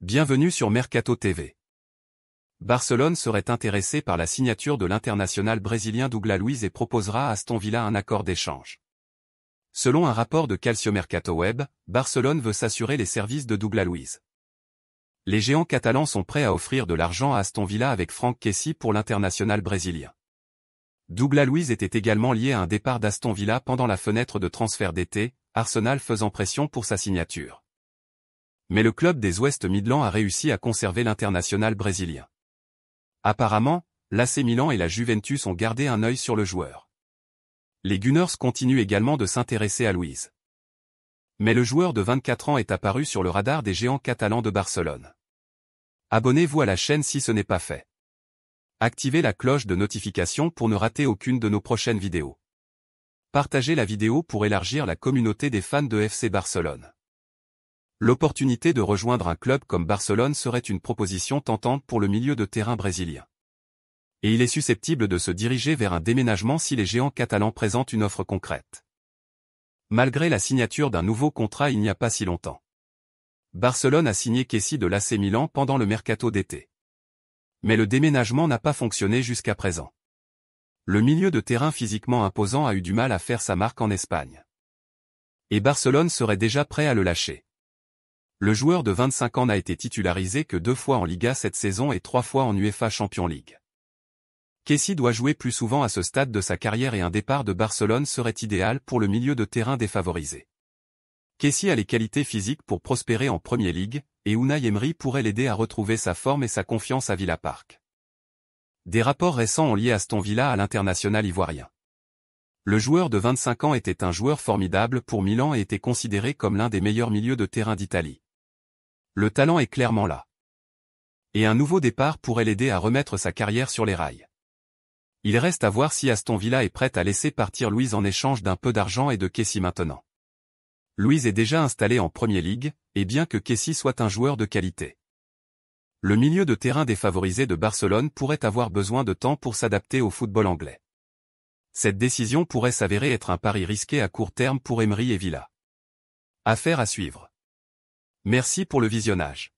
Bienvenue sur Mercato TV. Barcelone serait intéressé par la signature de l'international brésilien Douglas Luiz et proposera à Aston Villa un accord d'échange. Selon un rapport de Calciomercato Web, Barcelone veut s'assurer les services de Douglas Luiz. Les géants catalans sont prêts à offrir de l'argent à Aston Villa avec Franck Kessie pour l'international brésilien. Douglas Luiz était également lié à un départ d'Aston Villa pendant la fenêtre de transfert d'été, Arsenal faisant pression pour sa signature. Mais le club des West Midlands a réussi à conserver l'international brésilien. Apparemment, l'AC Milan et la Juventus ont gardé un œil sur le joueur. Les Gunners continuent également de s'intéresser à Luiz. Mais le joueur de 24 ans est apparu sur le radar des géants catalans de Barcelone. Abonnez-vous à la chaîne si ce n'est pas fait. Activez la cloche de notification pour ne rater aucune de nos prochaines vidéos. Partagez la vidéo pour élargir la communauté des fans de FC Barcelone. L'opportunité de rejoindre un club comme Barcelone serait une proposition tentante pour le milieu de terrain brésilien. Et il est susceptible de se diriger vers un déménagement si les géants catalans présentent une offre concrète. Malgré la signature d'un nouveau contrat il n'y a pas si longtemps, Barcelone a signé Kessie de l'AC Milan pendant le mercato d'été. Mais le déménagement n'a pas fonctionné jusqu'à présent. Le milieu de terrain physiquement imposant a eu du mal à faire sa marque en Espagne. Et Barcelone serait déjà prêt à le lâcher. Le joueur de 25 ans n'a été titularisé que 2 fois en Liga cette saison et 3 fois en UEFA Champions League. Kessie doit jouer plus souvent à ce stade de sa carrière et un départ de Barcelone serait idéal pour le milieu de terrain défavorisé. Kessie a les qualités physiques pour prospérer en Premier League, et Unai Emery pourrait l'aider à retrouver sa forme et sa confiance à Villa Park. Des rapports récents ont lié Aston Villa à l'international ivoirien. Le joueur de 25 ans était un joueur formidable pour Milan et était considéré comme l'un des meilleurs milieux de terrain d'Italie. Le talent est clairement là. Et un nouveau départ pourrait l'aider à remettre sa carrière sur les rails. Il reste à voir si Aston Villa est prête à laisser partir Luiz en échange d'un peu d'argent et de Kessie maintenant. Luiz est déjà installé en Premier League, et bien que Kessie soit un joueur de qualité, le milieu de terrain défavorisé de Barcelone pourrait avoir besoin de temps pour s'adapter au football anglais. Cette décision pourrait s'avérer être un pari risqué à court terme pour Emery et Villa. Affaire à suivre. Merci pour le visionnage.